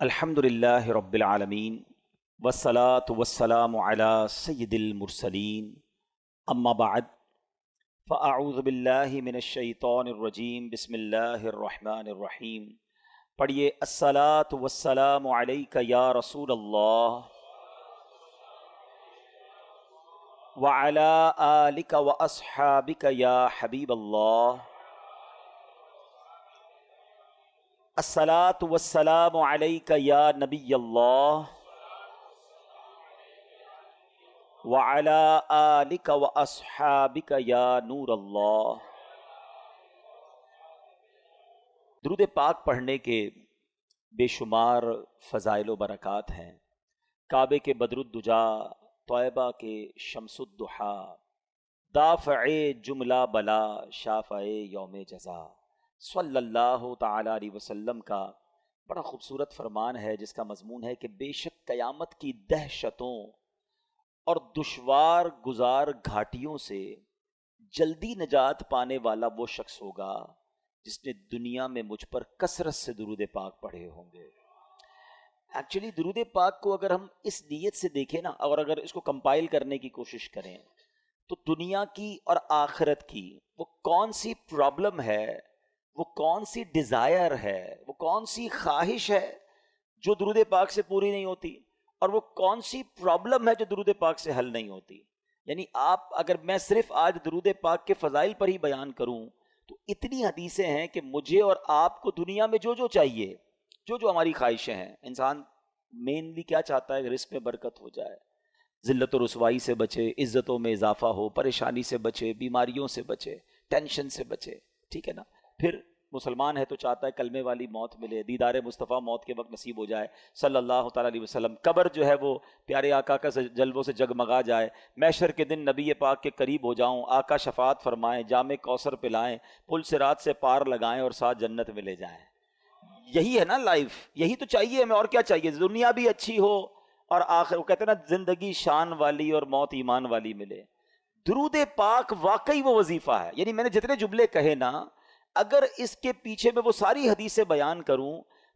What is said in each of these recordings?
الحمد للہ رب العالمین والصلاة والسلام علی سید المرسلین اما بعد فاعوذ باللہ من الشیطان الرجیم بسم اللہ الرحمن الرحیم پڑھیے الصلاة والسلام علیک یا رسول اللہ وعلی آلک واصحابک یا حبیب اللہ الصلاة والسلام علیک یا نبی اللہ وعلی آلک واصحابک یا نور اللہ۔ درود پاک پڑھنے کے بے شمار فضائل و برکات ہیں۔ کعبے کے بدر الدجا، طیبہ کے شمس الضحیٰ، دافع جملہ بلا، شافع یوم جزا، صلی اللہ تعالی علیہ وسلم کا بڑا خوبصورت فرمان ہے جس کا مضمون ہے کہ بے شک قیامت کی دہشتوں اور دشوار گزار گھاٹیوں سے جلدی نجات پانے والا وہ شخص ہوگا جس نے دنیا میں مجھ پر کثرت سے درود پاک پڑھے ہوں گے۔ ایکچولی درود پاک کو اگر ہم اس نیت سے دیکھیں نا، اور اگر اس کو کمپائل کرنے کی کوشش کریں تو دنیا کی اور آخرت کی وہ کون سی پرابلم ہے، وہ کون سی ڈیزائر ہے، وہ کون سی خواہش ہے جو درود پاک سے پوری نہیں ہوتی، اور وہ کون سی پرابلم ہے جو درود پاک سے حل نہیں ہوتی۔ یعنی اگر میں صرف آج درود پاک کے فضائل پر ہی بیان کروں تو اتنی حدیثیں ہیں کہ مجھے اور آپ کو دنیا میں جو جو چاہیے، جو جو ہماری خواہشیں ہیں، انسان مینلی کیا چاہتا ہے کہ رزق میں برکت ہو جائے، ذلت و رسوائی سے بچے، عزتوں میں اضافہ ہو، پریشانی سے بچے، بیماریوں سے بچے، ٹینشن سے بچے، ٹھیک ہے نا۔ پھر مسلمان ہے تو چاہتا ہے کلمے والی موت ملے، دیدار مصطفیٰ موت کے وقت نصیب ہو جائے صلی اللہ تعالیٰ علیہ وسلم، قبر جو ہے وہ پیارے آقا کا جلووں سے جگمگا جائے، محشر کے دن نبی پاک کے قریب ہو جاؤں، آقا شفاعت فرمائیں، جام کوثر پلائیں، پل صراط سے پار لگائیں اور ساتھ جنت میں لے جائیں۔ یہی ہے نا لائف، یہی تو چاہیے ہمیں، اور کیا چاہیے؟ دنیا بھی اچھی ہو اور آخر وہ کہتے ہیں نا زندگی شان والی اور موت ایمان والی ملے۔ درود پاک واقعی وہ وظیفہ ہے، یعنی میں نے جتنے جملے کہے نا، اگر اس کے پیچھے میں وہ ساری حدیثیں بیان کروں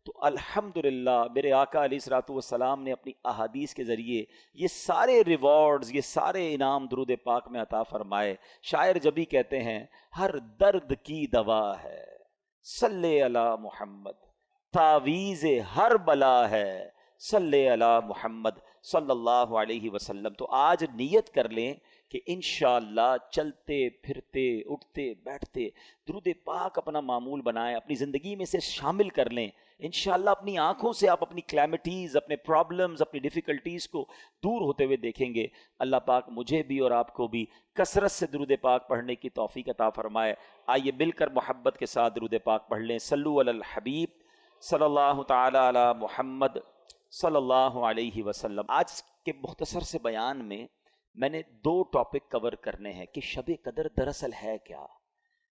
تو الحمدللہ میرے آقا علیہ الصلوۃ والسلام نے اپنی احادیث کے ذریعے یہ سارے ریوارڈز، یہ سارے انعام درود پاک میں عطا فرمائے۔ شاعر جبھی کہتے ہیں ہر درد کی دوا ہے صلی علی محمد، تعویذ ہر بلا ہے صلی علی محمد صلی اللہ علیہ وسلم۔ تو آج نیت کر لیں کہ انشاءاللہ چلتے پھرتے اٹھتے بیٹھتے درود پاک اپنا معمول بنائیں، اپنی زندگی میں سے شامل کر لیں۔ انشاءاللہ اپنی آنکھوں سے آپ اپنی کلیمٹیز، اپنے پرابلمز، اپنی ڈیفیکلٹیز کو دور ہوتے ہوئے دیکھیں گے۔ اللہ پاک مجھے بھی اور آپ کو بھی کثرت سے درود پاک پڑھنے کی توفیق عطا فرمائے۔ آئیے مل کر محبت کے ساتھ درود پاک پڑھ لیں۔ صلو علی الحبیب صلی اللہ تعالی علی محمد صلی اللہ علیہ وسلم۔ آج کے مختصر سے بیان میں نے دو ٹاپک کور کرنے ہیں کہ شب قدر دراصل ہے کیا،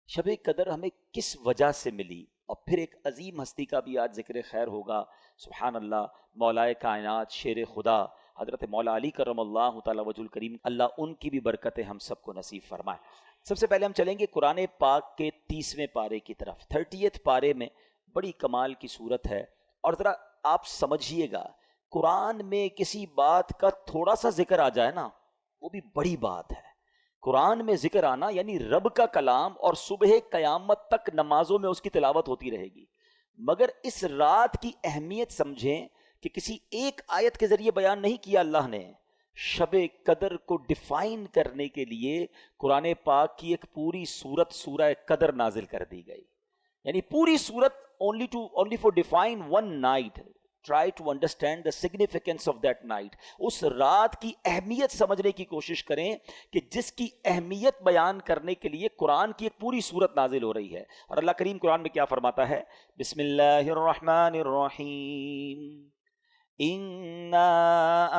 شب قدر ہمیں کس وجہ سے ملی، اور پھر ایک عظیم ہستی کا بھی آج ذکر خیر ہوگا، سبحان اللہ، مولائے کائنات شیر خدا حضرت مولا علی کرم اللہ تعالی وجہ الکریم، اللہ ان کی بھی برکتیں ہم سب کو نصیب فرمائے۔ سب سے پہلے ہم چلیں گے قرآن پاک کے 30ویں پارے کی طرف۔ 30th پارے میں بڑی کمال کی صورت ہے، اور ذرا آپ سمجھیے گا، قرآن میں کسی بات کا تھوڑا سا ذکر آ جائے نا وہ بھی بڑی بات ہے۔ قرآن میں ذکر آنا یعنی رب کا کلام، اور صبح قیامت تک نمازوں میں اس کی تلاوت ہوتی رہے گی۔ مگر اس رات کی اہمیت سمجھیں کہ کسی ایک آیت کے ذریعے بیان نہیں کیا اللہ نے، شب قدر کو ڈیفائن کرنے کے لیے قرآن پاک کی ایک پوری سورت سورہ قدر نازل کر دی گئی، یعنی پوری سورت only for define one night. Try to understand the significance of that night. اس رات کی اہمیت سمجھنے کی کوشش کریں کہ جس کی اہمیت بیان کرنے کے لیے قرآن کی ایک پوری سورت نازل ہو رہی ہے۔ اور اللہ کریم قرآن میں کیا فرماتا ہے؟ بسم اللہ الرحمن الرحیم، اِنَّا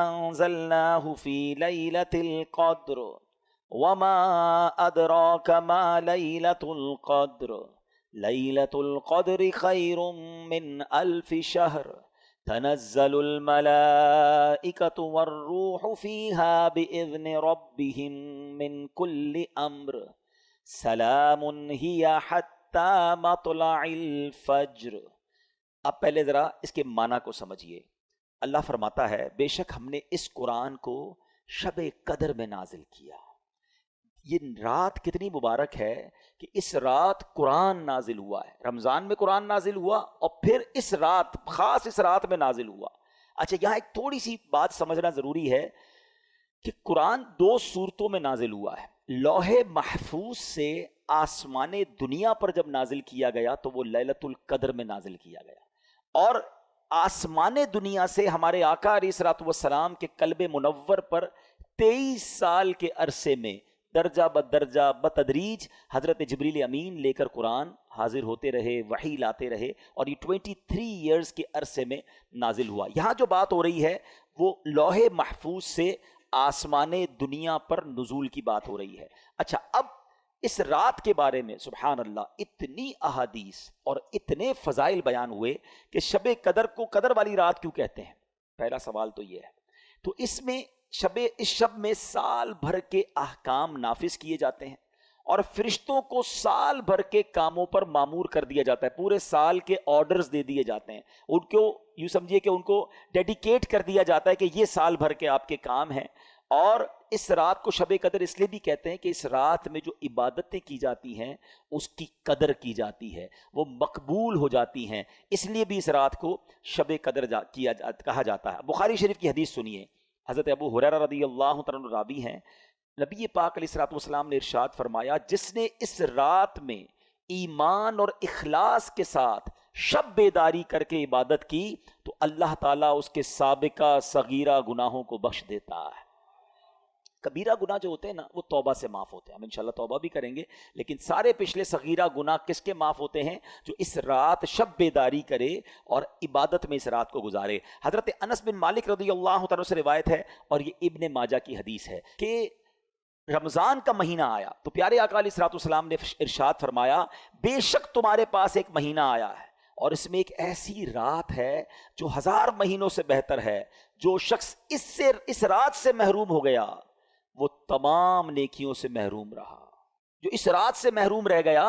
أَنزَلْنَاهُ فِي لَيْلَةِ الْقَدْرِ وَمَا أَدْرَاكَ مَا لَيْلَةُ الْقَدْرِ لَيْلَةُ الْقَدْرِ خَيْرٌ مِّنْ أَلْفِ شَهْرٍ تنزل الملائكة والروح فيها بإذن ربهم من كل أمر سلام هي حتى مطلع الفجر۔ اب پہلے ذرا اس کے معنی کو سمجھیے. اللہ فرماتا ہے بے شک ہم نے اس قرآن کو شب قدر میں نازل کیا. یہ رات کتنی مبارک ہے کہ اس رات قرآن نازل ہوا ہے. رمضان میں قرآن نازل ہوا اور پھر اس رات، خاص اس رات میں نازل ہوا. اچھا یہاں ایک تھوڑی سی بات سمجھنا ضروری ہے کہ قرآن 2 صورتوں میں نازل ہوا ہے. لوح محفوظ سے آسمان دنیا پر جب نازل کیا گیا تو وہ لیلۃ القدر میں نازل کیا گیا، اور آسمان دنیا سے ہمارے آقا علیہ الصلوۃ والسلام کے قلب منور پر 23 سال کے عرصے میں درجہ بدرجہ بتدریج حضرت جبریل امین لے کر قرآن حاضر ہوتے رہے، وحی لاتے رہے، اور یہ 23 ایئرز کے عرصے میں نازل ہوا. یہاں جو بات ہو رہی ہے وہ لوح محفوظ سے آسمان دنیا پر نزول کی بات ہو رہی ہے. اچھا اب اس رات کے بارے میں سبحان اللہ اتنی احادیث اور اتنے فضائل بیان ہوئے کہ شب قدر کو قدر والی رات کیوں کہتے ہیں. پہلا سوال تو یہ ہے. تو اس شب میں سال بھر کے احکام نافذ کیے جاتے ہیں، اور فرشتوں کو سال بھر کے کاموں پر مامور کر دیا جاتا ہے. پورے سال کے آرڈرز دے دیے جاتے ہیں. ان کو یوں سمجھیے کہ ان کو ڈیڈیکیٹ کر دیا جاتا ہے کہ یہ سال بھر کے آپ کے کام ہیں. اور اس رات کو شب قدر اس لیے بھی کہتے ہیں کہ اس رات میں جو عبادتیں کی جاتی ہیں اس کی قدر کی جاتی ہے، وہ مقبول ہو جاتی ہیں. اس لیے بھی اس رات کو شب قدر کہا جاتا ہے. بخاری شریف کی حدیث سنیے. حضرت ابو ہریرہ رضی اللہ تعالیٰ عنہ راوی ہیں، نبی پاک علیہ الصلوۃ والسلام نے ارشاد فرمایا جس نے اس رات میں ایمان اور اخلاص کے ساتھ شب بیداری کر کے عبادت کی تو اللہ تعالیٰ اس کے سابقہ صغیرہ گناہوں کو بخش دیتا ہے. کبیرہ گناہ جو ہوتے ہیں نا وہ توبہ سے معاف ہوتے ہیں. ہم انشاءاللہ توبہ بھی کریں گے، لیکن سارے پچھلے صغیرہ گناہ کس کے معاف ہوتے ہیں؟ جو اس رات شب بیداری کرے اور عبادت میں اس رات کو گزارے. حضرت انس بن مالک رضی اللہ تعالیٰ سے روایت ہے، اور یہ ابن ماجہ کی حدیث ہے، کہ رمضان کا مہینہ آیا تو پیارے آقا علیہ الصلوۃ والسلام نے ارشاد فرمایا بے شک تمہارے پاس ایک مہینہ آیا ہے، اور اس میں ایک ایسی رات ہے جو 1000 مہینوں سے بہتر ہے. جو شخص اس رات سے محروم ہو گیا وہ تمام نیکیوں سے محروم رہا. جو اس رات سے محروم رہ گیا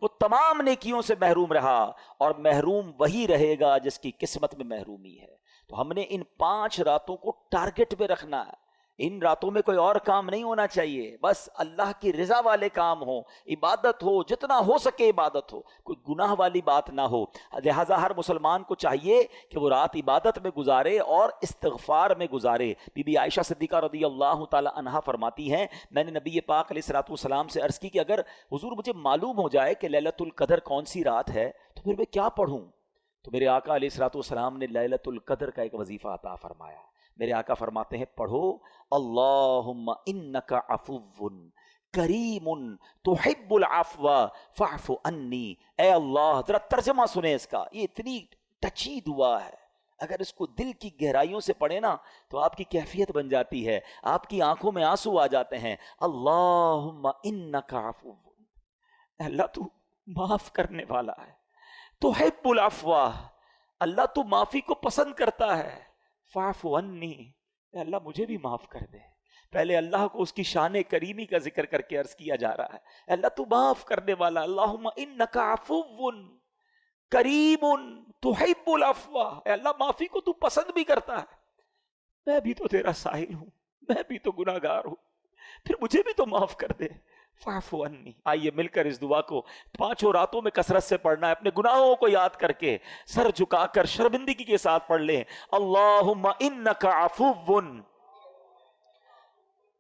وہ تمام نیکیوں سے محروم رہا، اور محروم وہی رہے گا جس کی قسمت میں محرومی ہے. تو ہم نے ان 5 راتوں کو ٹارگٹ پہ رکھنا ہے. ان راتوں میں کوئی اور کام نہیں ہونا چاہیے، بس اللہ کی رضا والے کام ہو، عبادت ہو، جتنا ہو سکے عبادت ہو، کوئی گناہ والی بات نہ ہو. لہٰذا ہر مسلمان کو چاہیے کہ وہ رات عبادت میں گزارے اور استغفار میں گزارے. بی بی عائشہ صدیقہ رضی اللہ تعالی عنہا فرماتی ہیں میں نے نبی پاک علیہ الصلوۃ والسلام سے عرض کی کہ اگر حضور مجھے معلوم ہو جائے کہ لیلۃ القدر کون سی رات ہے تو پھر میں کیا پڑھوں؟ تو میرے آقا علیہ الصلوۃ والسلام نے لیلۃ القدر کا ایک وظیفہ عطا فرمایا. میرے آقا فرماتے ہیں پڑھو اللہم انک عفو کریم تحب العفو فاعف عنی. اے اللہ، ذرا ترجمہ سنیں اس کا، یہ اتنی ٹچی دعا ہے، اگر اس کو دل کی گہرائیوں سے پڑھیں نا تو آپ کی کیفیت بن جاتی ہے، آپ کی آنکھوں میں آنسو آ جاتے ہیں. اللہم انک عفو، اللہ تو معاف کرنے والا ہے، تحب العفو، اللہ تو معافی کو پسند کرتا ہے. فاعف عنی، اے اللہ مجھے بھی معاف کر دے. پہلے اللہ کو اس کی شان کریمی کا ذکر کر کے عرض کیا جا رہا ہے، اے اللہ تو معاف کرنے والا. اللہم انک عفو کریم تحب العفو، اے اللہ معافی کو تو پسند بھی کرتا ہے. میں بھی تو تیرا سائل ہوں، میں بھی تو گناہ گار ہوں، پھر مجھے بھی تو معاف کر دے. فاعف عنی. آئیے مل کر اس دعا کو 5 راتوں میں کثرت سے پڑھنا ہے، اپنے گناہوں کو یاد کر کے سر جھکا کر شرمندگی کے ساتھ پڑھ لیں. اللہم انک عفو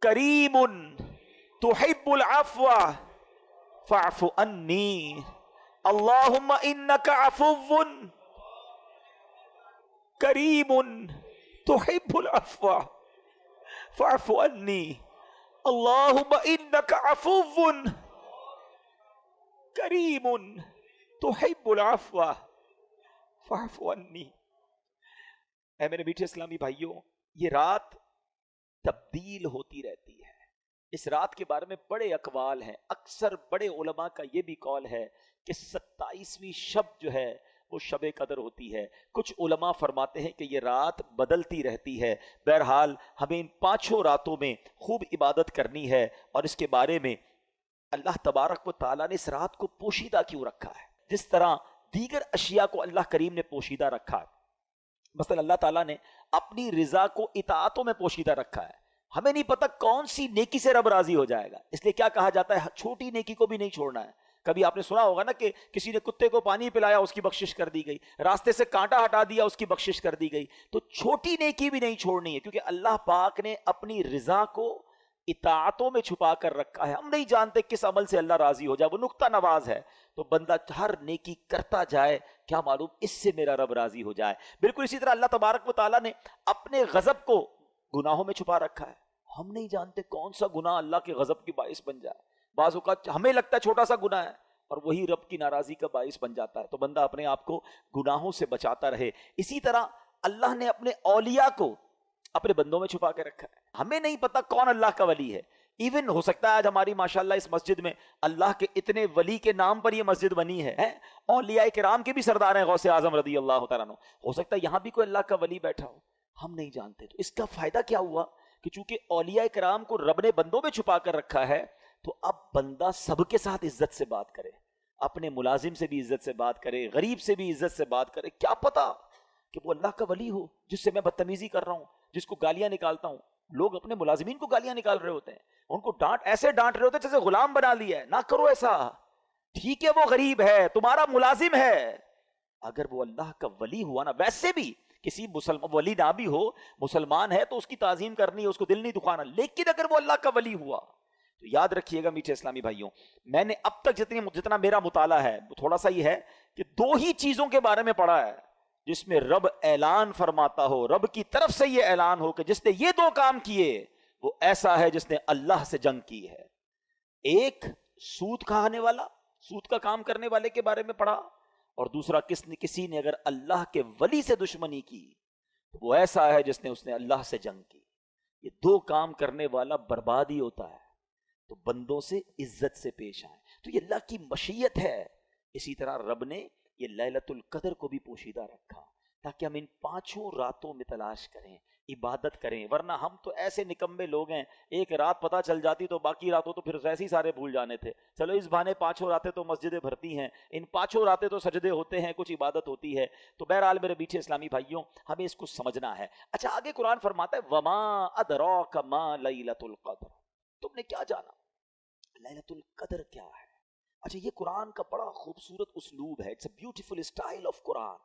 کریم تحب العفو فاعف عنی. اللہم انک عفو کریم تحب العفو فاعف عنی. اللہم انک عفو کریم تحب العفو فاعف عنی. اے میرے میٹھے اسلامی بھائیوں، یہ رات تبدیل ہوتی رہتی ہے. اس رات کے بارے میں بڑے اقوال ہیں. اکثر بڑے علماء کا یہ بھی قول ہے کہ 27ویں شب جو ہے وہ شب قدر ہوتی ہے. کچھ علماء فرماتے ہیں کہ یہ رات بدلتی رہتی ہے. بہرحال ہمیں ان 5 راتوں میں خوب عبادت کرنی ہے، اور اس کے بارے میں اللہ تبارک و تعالیٰ نے اس رات کو پوشیدہ کیوں رکھا ہے. جس طرح دیگر اشیاء کو اللہ کریم نے پوشیدہ رکھا ہے. مثلا اللہ تعالیٰ نے اپنی رضا کو اطاعتوں میں پوشیدہ رکھا ہے. ہمیں نہیں پتہ کون سی نیکی سے رب راضی ہو جائے گا، اس لیے کیا کہا جاتا ہے چھوٹی نیکی کو بھی نہیں چھوڑنا ہے. کبھی آپ نے سنا ہوگا نا کہ کسی نے کتے کو پانی پلایا اس کی بخشش کر دی گئی، راستے سے کانٹا ہٹا دیا اس کی بخشش کر دی گئی. تو چھوٹی نیکی بھی نہیں چھوڑنی ہے، کیونکہ اللہ پاک نے اپنی رضا کو اطاعتوں میں چھپا کر رکھا ہے. ہم نہیں جانتے کس عمل سے اللہ راضی ہو جائے، وہ نقطہ نواز ہے. تو بندہ ہر نیکی کرتا جائے، کیا معلوم اس سے میرا رب راضی ہو جائے. بالکل اسی طرح اللہ تبارک و تعالیٰ نے اپنے غضب کو گناہوں میں چھپا رکھا ہے. ہم نہیں جانتے کون سا گناہ اللہ کے غضب کی باعث بن جائے. بعض اوقات ہمیں لگتا ہے چھوٹا سا گناہ ہے اور وہی رب کی ناراضی کا باعث بن جاتا ہے. تو بندہ اپنے آپ کو گناہوں سے بچاتا رہے. اسی طرح اللہ نے اپنے اولیاء کو اپنے بندوں میں چھپا کے رکھا ہے. ہمیں نہیں پتا کون اللہ کا ولی ہے. ایون ہو سکتا ہے آج ہماری ماشاءاللہ اس مسجد میں اللہ کے اتنے ولی کے نام پر یہ مسجد بنی ہے، اولیاء کرام کے بھی سردار ہیں غوث اعظم رضی اللہ تعالیٰ عنہ. ہو سکتا ہے یہاں بھی کوئی اللہ کا ولی بیٹھا ہو، ہم نہیں جانتے. تو اس کا فائدہ کیا ہوا کہ چونکہ اولیاء کرام کو رب نے بندوں میں چھپا کر رکھا ہے، تو اب بندہ سب کے ساتھ عزت سے بات کرے، اپنے ملازم سے بھی عزت سے بات کرے، غریب سے بھی عزت سے بات کرے. کیا پتا کہ وہ اللہ کا ولی ہو جس سے میں بدتمیزی کر رہا ہوں، جس کو گالیاں نکالتا ہوں. لوگ اپنے ملازمین کو گالیاں نکال رہے ہوتے ہیں، ان کو ایسے ڈانٹ رہے ہوتے ہیں جیسے غلام بنا لیا ہے. نہ کرو ایسا. ٹھیک ہے وہ غریب ہے، تمہارا ملازم ہے، اگر وہ اللہ کا ولی ہوا نا، ویسے بھی کسی ولی نہ بھی ہو، مسلمان ہے تو اس کی تعظیم کرنی ہے، اس کو دل نہیں دکھانا. لیکن اگر وہ اللہ کا ولی ہوا تو یاد رکھیے گا میٹھے اسلامی بھائیوں، میں نے اب تک جتنا میرا مطالعہ ہے تھوڑا سا یہ ہے کہ دو ہی چیزوں کے بارے میں پڑھا ہے جس میں رب اعلان فرماتا ہو، رب کی طرف سے یہ اعلان ہو کہ جس نے یہ دو کام کیے وہ ایسا ہے جس نے اللہ سے جنگ کی ہے. ایک سود کھانے والا، سود کا کام کرنے والے کے بارے میں پڑھا، اور دوسرا کسی نے اگر اللہ کے ولی سے دشمنی کی تو وہ ایسا ہے جس نے اللہ سے جنگ کی. یہ دو کام کرنے والا برباد ہی ہوتا ہے. تو بندوں سے عزت سے پیش آئیں. تو یہ اللہ کی مشیت ہے. اسی طرح رب نے یہ لیلۃ القدر کو بھی پوشیدہ رکھا تاکہ ہم ان 5 راتوں میں تلاش کریں، عبادت کریں. ورنہ ہم تو ایسے نکمے لوگ ہیں، ایک رات پتہ چل جاتی تو باقی راتوں تو پھر ایسے ہی سارے بھول جانے تھے. چلو اس بہانے 5 راتیں تو مسجدیں بھرتی ہیں، ان 5 راتیں تو سجدے ہوتے ہیں، کچھ عبادت ہوتی ہے. تو بہرحال میرے میٹھے اسلامی بھائیوں، ہمیں اس کو سمجھنا ہے. اچھا آگے قرآن فرماتا ہے وما ادراک ما لیلۃ القدر. تم نے کیا جانا لیلۃ القدر کیا ہے؟ اچھا یہ قرآن کا بڑا خوبصورت اسلوب ہے. It's a beautiful style of Quran.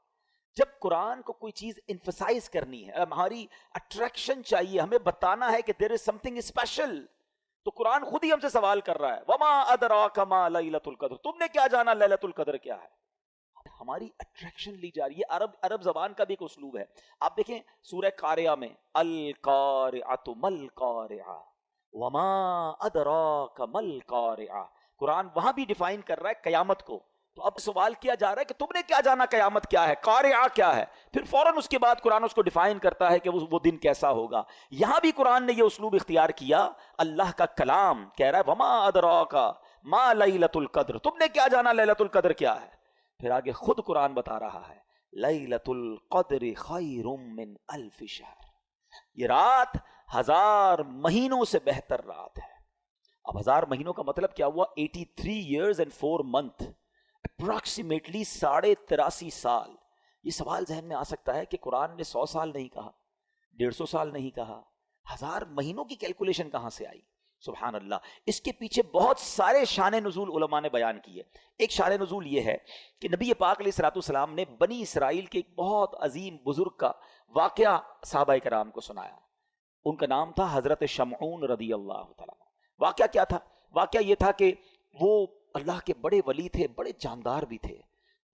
جب قرآن کو کوئی چیز انفسائز کرنی ہے، ہماری اٹریکشن چاہیے، ہمیں بتانا ہے کہ دیر از سم تھنگ اسپیشل، تو قرآن خود ہی ہم سے سوال کر رہا ہے وما ادراک ما لیلۃ القدر. تم نے کیا جانا لیلۃ القدر کیا ہے؟ ہماری اٹریکشن لی جا رہی ہے. عرب زبان کا بھی ایک اسلوب ہے. آپ دیکھیں سورہ قاریہ میں القارعۃ مل قارعہ وما ادراک مل قارعہ، قرآن وہاں بھی ڈیفائن کر رہا ہے قیامت کو. تو اب سوال کیا جا رہا ہے کہ تم نے کیا جانا قیامت کیا ہے، قارعہ کیا ہے. پھر فوراً اس کے بعد قرآن اس کو ڈیفائن کرتا ہے کہ وہ دن کیسا ہوگا. یہاں بھی قرآن نے یہ اسلوب اختیار کیا. اللہ کا کلام کہہ رہا ہے وما ادراک ما لیلۃ القدر، تم نے کیا جانا لیلۃ القدر کیا ہے. پھر آگے خود قرآن بتا رہا ہے لیلۃ القدر خیر من الف شہر، یہ رات 1000 مہینوں سے بہتر رات ہے. اب 1000 مہینوں کا مطلب کیا ہوا؟ 83 years and 4 months، اپروکسیمیٹلی 83.5 سال. یہ سوال ذہن میں آ سکتا ہے کہ قرآن نے 100 سال نہیں کہا، 150 سال نہیں کہا، 1000 مہینوں کی کیلکولیشن کہاں سے آئی؟ سبحان اللہ. اس کے پیچھے بہت سارے شان نزول علماء نے بیان کیے. ایک شان نزول یہ ہے کہ نبی پاک علیہ الصلوۃ والسلام نے بنی اسرائیل کے ایک بہت عظیم بزرگ کا واقعہ صحابہ کرام کو سنایا. ان کا نام تھا حضرت شمعون رضی اللہ تعالیٰ. واقعہ کیا تھا؟ واقعہ یہ تھا کہ وہ اللہ کے بڑے ولی تھے، بڑے جاندار بھی تھے،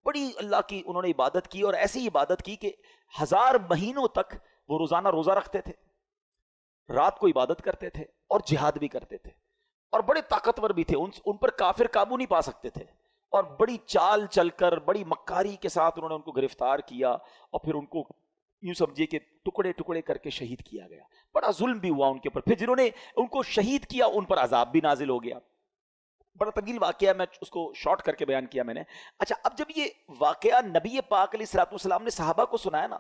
بڑی اللہ کی انہوں نے عبادت کی، اور ایسی عبادت کی کہ 1000 مہینوں تک وہ روزانہ روزہ رکھتے تھے، رات کو عبادت کرتے تھے اور جہاد بھی کرتے تھے، اور بڑے طاقتور بھی تھے. ان پر کافر قابو نہیں پا سکتے تھے، اور بڑی چال چل کر بڑی مکاری کے ساتھ انہوں نے ان کو گرفتار کیا، اور پھر ان کو یوں سمجھیے کہ ٹکڑے ٹکڑے کر کے شہید کیا گیا. بڑا ظلم بھی ہوا ان کے اوپر. پھر جنہوں نے ان کو شہید کیا ان پر عذاب بھی نازل ہو گیا. بڑا طویل واقعہ، میں اس کو شارٹ کر کے بیان کیا میں نے. اچھا اب جب یہ واقعہ نبی پاک علیہ الصلوۃ والسلام نے صحابہ کو سنایا نا،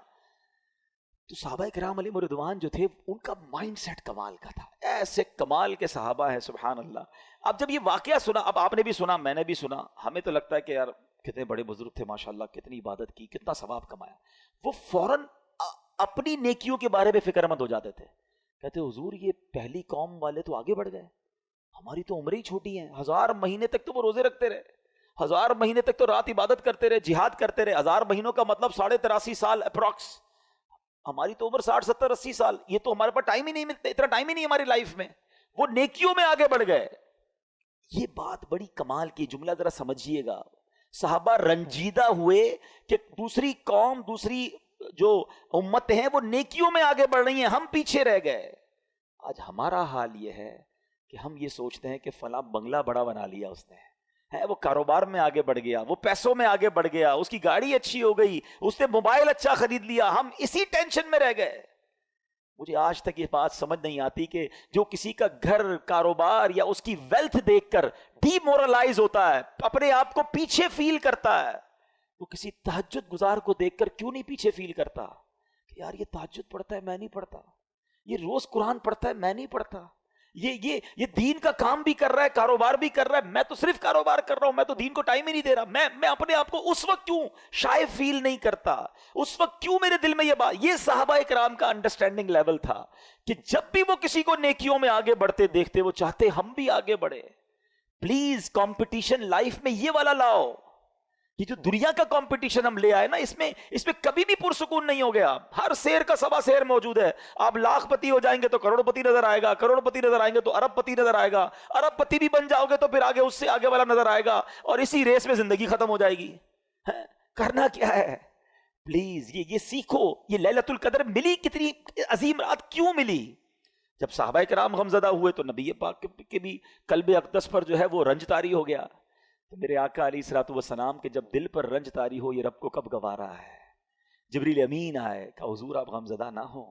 تو صحابہ کرام علیہ رضوان جو تھے ان کا مائنڈ سیٹ کمال کا تھا. ایسے کمال کے صحابہ ہیں سبحان اللہ. اب جب یہ واقعہ سنا, اب آپ نے بھی سنا, میں نے بھی سنا, ہمیں تو لگتا ہے کہ یار کتنے بڑے بزرگ تھے ماشاءاللہ, کتنی عبادت کی, کتنا ثواب کمایا. وہ فوراً اپنی نیکیوں کے بارے میں فکر مند ہو جاتے تھے. کہتے حضور یہ پہلی قوم والے تو آگے بڑھ گئے, ہماری تو عمریں ہی چھوٹی ہیں. 1000 مہینے تک تو وہ روزے رکھتے رہے, 1000 مہینے تک تو رات عبادت کرتے رہے, جہاد کرتے رہے. 1000 مہینوں کا مطلب 83.5 سال اپروکس. ہماری تو عمر 60 70 80 سال. یہ تو ہمارے پاس ٹائم ہی نہیں ملتا, اتنا ٹائم ہی نہیں ہماری لائف میں. وہ نیکیوں میں آگے بڑھ گئے. یہ بات بڑی کمال کی, جملہ ذرا سمجھیے گا. صحابہ رنجیدہ ہوئے کہ دوسری قوم, دوسری جو امت ہیں وہ نیکیوں میں آگے بڑھ رہی ہیں, ہم پیچھے رہ گئے. آج ہمارا حال یہ ہے کہ ہم یہ سوچتے ہیں کہ فلاں بنگلہ بڑا بنا لیا اس نے, ہے وہ کاروبار میں آگے بڑھ گیا, وہ پیسوں میں آگے بڑھ گیا, اس کی گاڑی اچھی ہو گئی, اس نے موبائل اچھا خرید لیا, ہم اسی ٹینشن میں رہ گئے. مجھے آج تک یہ بات سمجھ نہیں آتی کہ جو کسی کا گھر, کاروبار یا اس کی ویلتھ دیکھ کر ڈی مورلائز ہوتا ہے, اپنے آپ کو پیچھے فیل کرتا ہے, وہ کسی تہجد گزار کو دیکھ کر کیوں نہیں پیچھے فیل کرتا کہ یار یہ تہجد پڑھتا ہے میں نہیں پڑھتا, یہ روز قرآن پڑھتا ہے میں نہیں پڑھتا, یہ دین کا کام بھی کر رہا ہے, کاروبار بھی کر رہا ہے, میں تو صرف کاروبار کر رہا ہوں, میں تو دین کو ٹائم ہی نہیں دے رہا. میں اپنے آپ کو اس وقت کیوں شائع فیل نہیں کرتا, اس وقت کیوں میرے دل میں یہ بات. یہ صحابہ کرام کا انڈرسٹینڈنگ لیول تھا کہ جب بھی وہ کسی کو نیکیوں میں آگے بڑھتے دیکھتے وہ چاہتے ہم بھی آگے بڑھے. پلیز کمپٹیشن لائف میں یہ والا لاؤ. یہ جو دنیا کا کمپٹیشن ہم لے آئے نا, اس میں کبھی بھی پرسکون نہیں ہو گیا. ہر شیر کا سوا شیر موجود ہے. آپ لاکھ پتی ہو جائیں گے تو کروڑ پتی نظر آئے گا, کروڑ پتی نظر آئیں گے تو ارب پتی نظر آئے گا, ارب پتی بھی بن جاؤ گے تو پھر آگے اس سے آگے والا نظر آئے گا, اور اسی ریس میں زندگی ختم ہو جائے گی. کرنا کیا ہے؟ پلیز یہ سیکھو. یہ لیلۃ القدر ملی, کتنی عظیم رات کیوں ملی؟ جب صحابہ کرام غمزدہ ہوئے تو نبی پاک کے بھی قلب اقدس پر جو ہے وہ رنج طاری ہو گیا. تو میرے آقا علیہ الصلوۃ والسلام کے جب دل پر رنج طاری ہو, یہ رب کو کب گوارا ہے. جبریل امین آئے, کہا حضور آپ غمزدہ نہ ہو,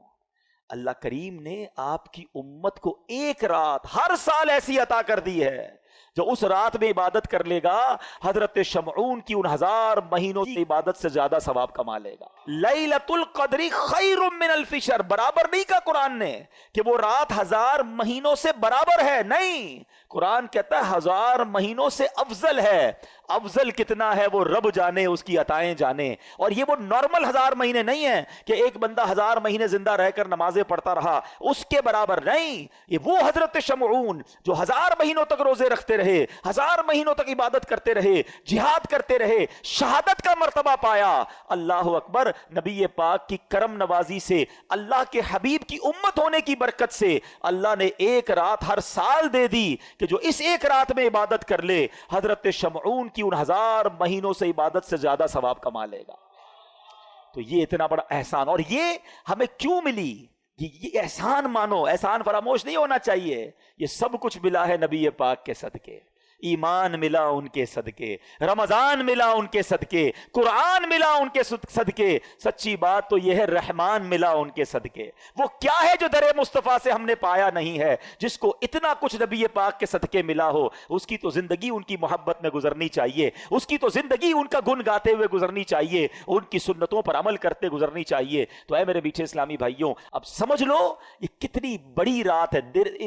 اللہ کریم نے آپ کی امت کو ایک رات ہر سال ایسی عطا کر دی ہے جو اس رات میں عبادت کر لے گا حضرت شمعون کی ان 1000 مہینوں کی عبادت سے زیادہ ثواب کما لے گا. لیلۃ القدر خیر من الف شہر, برابر نہیں کہا قرآن نے کہ وہ رات 1000 مہینوں سے برابر ہے, نہیں. قرآن کہتا ہے 1000 مہینوں سے افضل ہے. افضل کتنا ہے وہ رب جانے, اس کی عطائیں جانے. اور یہ وہ نارمل 1000 مہینے نہیں ہیں کہ ایک بندہ 1000 مہینے زندہ رہ کر نمازیں پڑھتا رہا, اس کے برابر نہیں. یہ وہ حضرت شمعون جو 1000 مہینوں تک روزے رکھتے رہے, 1000 مہینوں تک عبادت کرتے رہے, جہاد کرتے رہے, شہادت کا مرتبہ پایا. اللہ اکبر. نبی پاک کی کرم نوازی سے, اللہ کے حبیب کی امت ہونے کی برکت سے اللہ نے ایک رات ہر سال دے دی کہ جو اس ایک رات میں عبادت کر لے حضرت شمعون کی ان 1000 مہینوں سے عبادت سے زیادہ ثواب کما لے گا. تو یہ اتنا بڑا احسان, اور یہ ہمیں کیوں ملی؟ یہ احسان مانو, احسان فراموش نہیں ہونا چاہیے. یہ سب کچھ ملا ہے نبی پاک کے صدقے. ایمان ملا ان کے صدقے, رمضان ملا ان کے صدقے, قرآن ملا ان کے صدقے. سچی بات تو یہ ہے رحمان ملا ان کے صدقے. وہ کیا ہے جو در مصطفیٰ سے ہم نے پایا نہیں ہے؟ جس کو اتنا کچھ نبی پاک کے صدقے ملا ہو, اس کی تو زندگی ان کی محبت میں گزرنی چاہیے, اس کی تو زندگی ان کا گن گاتے ہوئے گزرنی چاہیے, ان کی سنتوں پر عمل کرتے گزرنی چاہیے. تو اے میرے میٹھے اسلامی بھائیوں, اب سمجھ لو یہ کتنی بڑی رات ہے.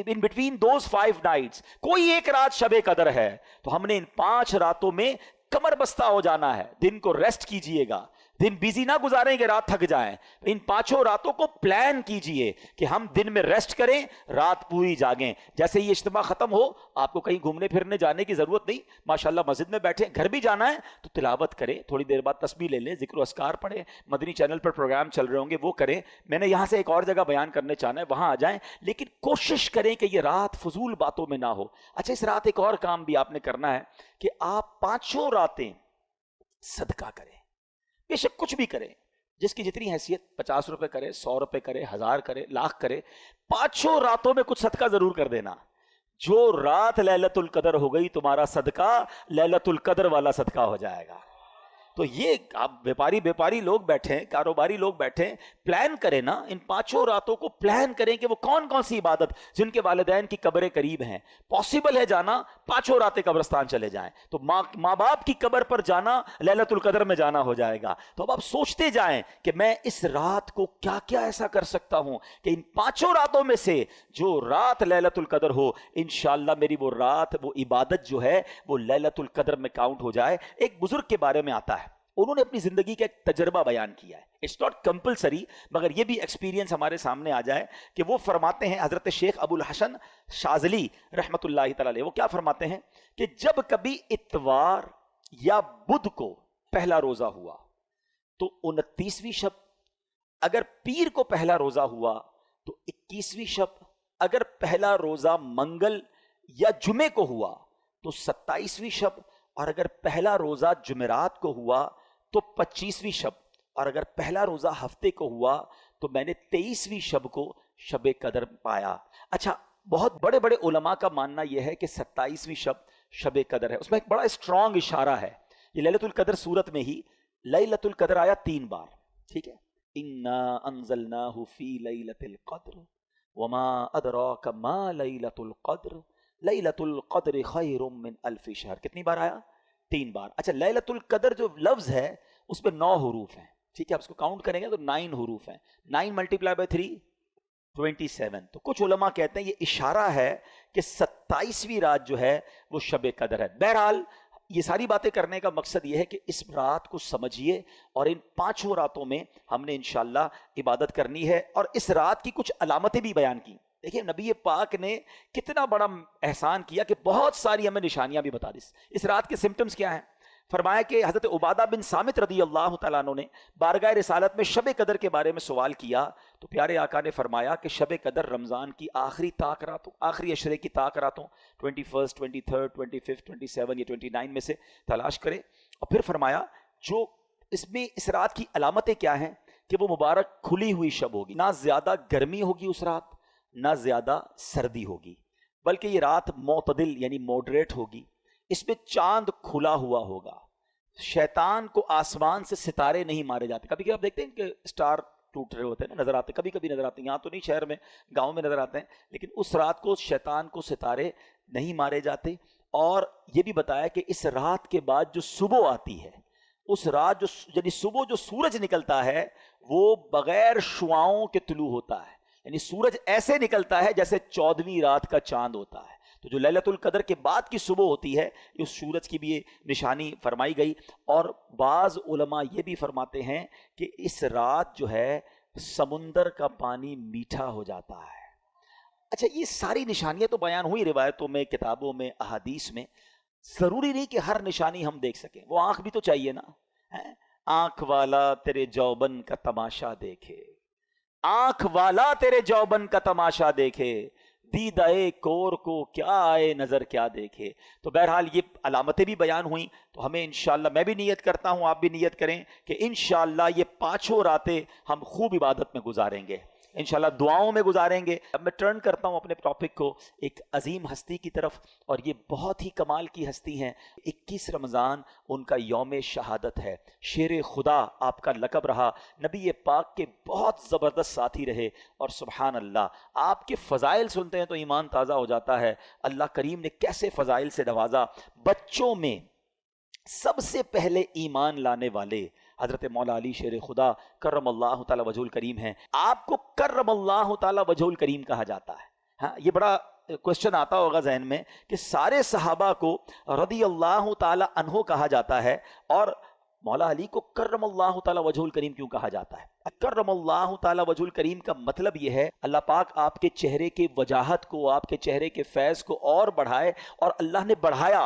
ان بٹوین دوز 5 نائٹس کوئی ایک رات شب قدر ہے. تو ہم نے ان 5 راتوں میں کمر بستہ ہو جانا ہے. دن کو ریسٹ کیجئے گا, دن بیزی نہ گزاریں کہ رات تھک جائیں. ان 5 راتوں کو پلان کیجئے کہ ہم دن میں ریسٹ کریں, رات پوری جاگیں. جیسے یہ اجتماع ختم ہو, آپ کو کہیں گھومنے پھرنے جانے کی ضرورت نہیں, ماشاءاللہ مسجد میں بیٹھیں. گھر بھی جانا ہے تو تلاوت کریں, تھوڑی دیر بعد تسبیح لے لیں, ذکر و اذکار پڑھیں, مدنی چینل پر پروگرام چل رہے ہوں گے وہ کریں. میں نے یہاں سے ایک اور جگہ بیان کرنے چاہنا ہے, وہاں آ جائیں, لیکن کوشش کریں کہ یہ رات فضول باتوں میں نہ ہو. اچھا, اس رات ایک اور کام بھی آپ نے کرنا ہے کہ آپ 5 راتیں صدقہ کریں. بے شک کچھ بھی کریں, جس کی جتنی حیثیت, 50 روپے کرے, 100 روپے کرے, 1000 کرے, لاکھ کرے, 5 راتوں میں کچھ صدقہ ضرور کر دینا. جو رات لیلۃ القدر ہو گئی, تمہارا صدقہ لیلۃ القدر والا صدقہ ہو جائے گا. تو یہ آپ بیپاری لوگ بیٹھے ہیں، کاروباری لوگ بیٹھے ہیں، پلان کریں نا، ان 5 راتوں کو پلان کریں کہ وہ کون کون سی عبادت، جن کے والدین کی قبریں قریب ہیں، پاسبل ہے جانا، 5 راتیں قبرستان چلے جائیں، تو ماں باپ کی قبر پر جانا لیلۃ القدر میں جانا ہو جائے گا۔ تو اب آپ سوچتے جائیں کہ میں اس رات کو کیا کیا ایسا کر سکتا ہوں کہ ان 5 راتوں میں سے جو رات لیلۃ القدر ہو، انشاءاللہ میری وہ رات، وہ عبادت جو ہے وہ لیلۃ القدر میں کاؤنٹ ہو جائے۔ ایک بزرگ کے بارے میں آتا ہے، انہوں نے اپنی زندگی کا ایک تجربہ بیان کیا ہے، اٹس ناٹ کمپلسری، مگر یہ بھی ایکسپیرینس ہمارے سامنے آ جائے کہ وہ فرماتے ہیں، حضرت شیخ ابو الحسن شاذلی رحمۃ اللہ تعالی علیہ، وہ کیا فرماتے ہیں کہ جب کبھی اتوار یا بدھ کو پہلا روزہ ہوا تو 29ویں شب، اگر پیر کو پہلا روزہ ہوا تو 21ویں شب، اگر پہلا روزہ منگل یا جمعے کو ہوا تو 27ویں شب، اور اگر پہلا روزہ جمعرات کو ہوا تو 25ویں شب، اور اگر پہلا روزہ ہفتے کو ہوا تو میں نے 23ویں شب کو شب قدر پایا۔ اچھا، بہت بڑے بڑے علماء کا ماننا یہ ہے کہ 27ویں شب قدر ہے۔ اس میں ایک بڑا اسٹرانگ اشارہ ہے، یہ لیلۃ القدر سورت میں ہی لیلۃ القدر آیا 3 بار، ٹھیک ہے، انا انزلناہ فی لیلۃ القدر وما ادراک ما لیلۃ القدر لیلۃ القدر خیر من الف شہر، کتنی بار آیا؟ 3 بار۔ اچھا، لیلۃ القدر جو لفظ ہے اس میں 9 حروف ہیں، ٹھیک ہے، آپ اس کو کاؤنٹ کریں گے تو 9 حروف ہیں، 9 ملٹیپلائی بائی 3 27۔ تو کچھ علماء کہتے ہیں یہ اشارہ ہے کہ 27ویں رات جو ہے وہ شب قدر ہے۔ بہرحال یہ ساری باتیں کرنے کا مقصد یہ ہے کہ اس رات کو سمجھیے، اور ان 5 راتوں میں ہم نے انشاءاللہ عبادت کرنی ہے، اور اس رات کی کچھ علامتیں بھی بیان کی۔ دیکھیں نبی پاک نے کتنا بڑا احسان کیا کہ بہت ساری ہمیں نشانیاں بھی بتا دی۔ اس رات کے سمٹمز کیا ہیں؟ فرمایا کہ حضرت عبادہ بن صامت رضی اللہ تعالیٰ عنہ نے بارگاہ رسالت میں شب قدر کے بارے میں سوال کیا، تو پیارے آقا نے فرمایا کہ شب قدر رمضان کی آخری طاق راتوں، آخری عشرے کی طاق راتوں 21، 23، 25، 27 یا 29 میں سے تلاش کرے، اور پھر فرمایا جو اس میں اس رات کی علامتیں کیا ہیں کہ وہ مبارک کھلی ہوئی شب ہوگی، نہ زیادہ گرمی ہوگی اس رات، نہ زیادہ سردی ہوگی، بلکہ یہ رات معتدل یعنی موڈریٹ ہوگی، اس میں چاند کھلا ہوا ہوگا، شیطان کو آسمان سے ستارے نہیں مارے جاتے۔ کبھی کبھی آپ دیکھتے ہیں کہ اسٹار ٹوٹ رہے ہوتے ہیں نا، نظر آتے، کبھی کبھی نظر آتے ہیں، یہاں تو نہیں، شہر میں گاؤں میں نظر آتے ہیں، لیکن اس رات کو شیطان کو ستارے نہیں مارے جاتے۔ اور یہ بھی بتایا کہ اس رات کے بعد جو صبح آتی ہے، اس رات جو یعنی صبح جو سورج نکلتا ہے وہ بغیر شعاؤں کے طلوع ہوتا ہے، یعنی سورج ایسے نکلتا ہے جیسے 14ویں رات کا چاند ہوتا ہے۔ تو جو لیلۃ القدر کے بعد کی صبح ہوتی ہے، اس سورج کی بھی یہ نشانی فرمائی گئی۔ اور بعض علماء یہ بھی فرماتے ہیں کہ اس رات جو ہے سمندر کا پانی میٹھا ہو جاتا ہے۔ اچھا، یہ ساری نشانیاں تو بیان ہوئی روایتوں میں، کتابوں میں، احادیث میں، ضروری نہیں کہ ہر نشانی ہم دیکھ سکیں، وہ آنکھ بھی تو چاہیے نا۔ آنکھ والا تیرے جوبن کا تماشا دیکھے، آنکھ والا تیرے جوبن کا تماشا دیکھے، دیدائے کور کو کیا آئے نظر کیا دیکھے۔ تو بہرحال یہ علامتیں بھی بیان ہوئیں، تو ہمیں انشاءاللہ، میں بھی نیت کرتا ہوں، آپ بھی نیت کریں کہ انشاءاللہ یہ 5 راتیں ہم خوب عبادت میں گزاریں گے، انشاءاللہ دعاؤں میں گزاریں گے۔ اب میں ٹرن کرتا ہوں اپنے ٹاپک کو ایک عظیم ہستی کی طرف، اور یہ بہت ہی کمال کی ہستی ہیں۔ 21 رمضان ان کا یوم شہادت ہے، شیر خدا آپ کا لقب رہا، نبی پاک کے بہت زبردست ساتھی رہے، اور سبحان اللہ آپ کے فضائل سنتے ہیں تو ایمان تازہ ہو جاتا ہے۔ اللہ کریم نے کیسے فضائل سے نوازا۔ بچوں میں سب سے پہلے ایمان لانے والے حضرت مولا علی شیر خدا کرم اللہ تعالی وجہ الکریم ہیں۔ آپ کو کرم اللہ تعالی وجہ الکریم کہا جاتا ہے۔ ہاں، یہ بڑا کوشچن آتا ہوگا ذہن میں کہ سارے صحابہ کو رضی اللہ تعالی عنہ کہا جاتا ہے، اور مولا علی کو کرم اللہ تعالی وجہ الکریم کیوں کہا جاتا ہے؟ کرم اللہ تعالی وجہ الکریم کا مطلب یہ ہے اللہ پاک آپ کے چہرے کے وجاہت کو، آپ کے چہرے کے فیض کو اور بڑھائے، اور اللہ نے بڑھایا۔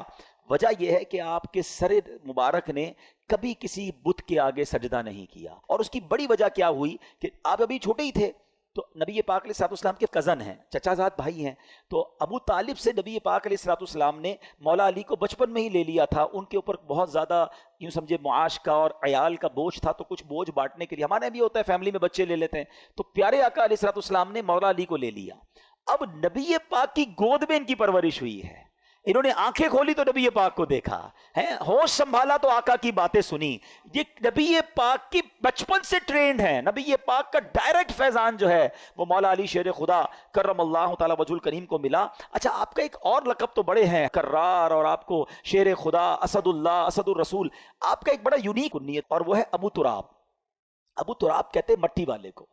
وجہ یہ ہے کہ آپ کے سر مبارک نے کبھی کسی بت کے آگے سجدہ نہیں کیا، اور اس کی بڑی وجہ کیا ہوئی کہ آپ ابھی چھوٹے ہی تھے، تو نبی پاک علیہ الصلوۃ والسلام کے کزن ہیں، چچا زاد بھائی ہیں، تو ابو طالب سے نبی پاک علیہ الصلوۃ والسلام نے مولا علی کو بچپن میں ہی لے لیا تھا۔ ان کے اوپر بہت زیادہ یوں سمجھے معاش کا اور عیال کا بوجھ تھا، تو کچھ بوجھ بانٹنے کے لیے، ہمارے بھی ہوتا ہے فیملی میں بچے لے لیتے ہیں، تو پیارے آقا علیہ الصلوۃ والسلام نے مولا علی کو لے لیا۔ اب نبی پاک کی گود میں ان کی پرورش ہوئی ہے، انہوں نے آنکھیں کھولی تو نبی پاک کو دیکھا ہے، ہوش سنبھالا تو آقا کی باتیں سنی. یہ نبی پاک کی بچپن سے ٹرینڈ ہے. نبی پاک کا ڈائریکٹ فیضان جو ہے وہ مولا علی شیر خدا کرم اللہ تعالی وجہ الکریم کو ملا. اچھا آپ کا ایک اور لقب تو بڑے ہیں، کرار، اور آپ کو شیر خدا، اسد اللہ، اسد الرسول. آپ کا ایک بڑا یونیک کنیت اور وہ ہے ابو تراب. ابو تراب کہتے ہیں مٹی والے کو.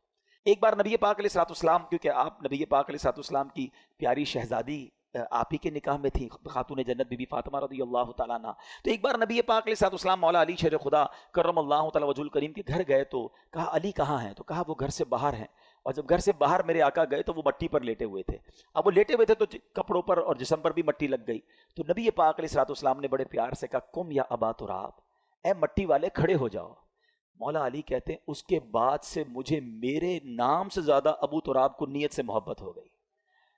ایک بار نبی پاک علیہ الصلوۃ والسلام، کیونکہ آپ نبی پاک علیہ الصلوۃ والسلام کی پیاری شہزادی آپ ہی کے نکاح میں تھی، خاتون جنت بی بی فاطمہ رضی اللہ تعالیٰ عنہ. تو ایک بار نبی پاک علیہ الصلوۃ والسلام مولا علی شیر خدا کرم اللہ تعالی وجہ الکریم کے گھر گئے تو کہا علی کہاں ہیں؟ تو کہا وہ گھر سے باہر ہیں. اور جب گھر سے باہر میرے آقا گئے تو وہ مٹی پر لیٹے ہوئے تھے. اب وہ لیٹے ہوئے تھے تو کپڑوں پر اور جسم پر بھی مٹی لگ گئی. تو نبی پاک علیہ الصلوۃ والسلام نے بڑے پیار سے کہا قم یا ابا تراب، اے مٹی والے کھڑے ہو جاؤ. مولا علی کہتے ہیں اس کے بعد سے مجھے میرے نام سے زیادہ ابو تراب کو نیت سے محبت ہو گئی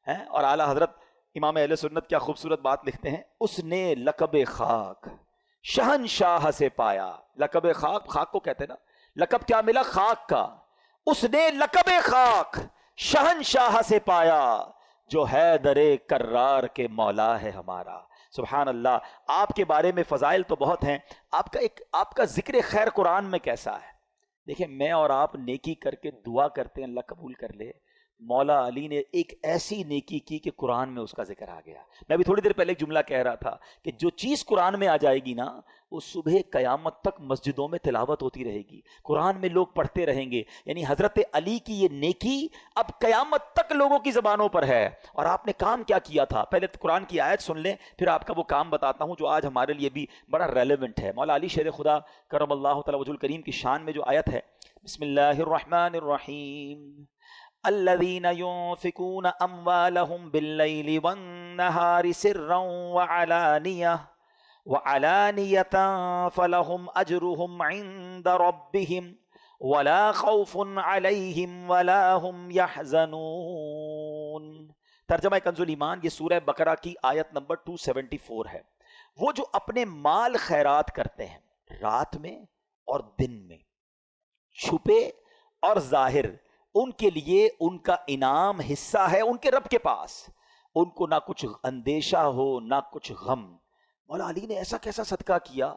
ہے. اور اعلیٰ حضرت امام اہل سنت کیا خوبصورت بات لکھتے ہیں، اس نے لقب خاک شہنشاہ سے پایا. لقب خاک، خاک کو کہتے ہیں نا، لقب کیا ملا؟ خاک کا. اس نے لقب خاک شہنشاہ سے پایا، جو حیدر کرار کے مولا ہے ہمارا. سبحان اللہ. آپ کے بارے میں فضائل تو بہت ہیں. آپ کا ذکر خیر قرآن میں کیسا ہے؟ دیکھیں میں اور آپ نیکی کر کے دعا کرتے ہیں اللہ قبول کر لے. مولا علی نے ایک ایسی نیکی کی کہ قرآن میں اس کا ذکر آ گیا. میں ابھی تھوڑی دیر پہلے ایک جملہ کہہ رہا تھا کہ جو چیز قرآن میں آ جائے گی نا وہ صبح قیامت تک مسجدوں میں تلاوت ہوتی رہے گی، قرآن میں لوگ پڑھتے رہیں گے. یعنی حضرت علی کی یہ نیکی اب قیامت تک لوگوں کی زبانوں پر ہے. اور آپ نے کام کیا کیا تھا؟ پہلے قرآن کی آیت سن لیں، پھر آپ کا وہ کام بتاتا ہوں جو آج ہمارے لیے بھی بڑا ریلیونٹ ہے. مولا علی شیر خدا کرم اللہ تعالی وجہ الکریم کی شان میں جو آیت ہے، بسم اللہ الرحمن الرحیم، الذين ينفقون اموالهم بالليل والنهار سرا وعلانية فلهم اجرهم عند ربهم ولا خوف عليهم ولا هم يحزنون. ترجمہ کنز الایمان، یہ سورہ بقرہ کی آیت نمبر 274 ہے. وہ جو اپنے مال خیرات کرتے ہیں رات میں اور دن میں، چھپے اور ظاہر، ان کے لیے ان کا انعام حصہ ہے ان کے رب کے پاس. ان کو نہ کچھ اندیشہ ہو نہ کچھ غم. مولا علی نے ایسا کیسا صدقہ کیا.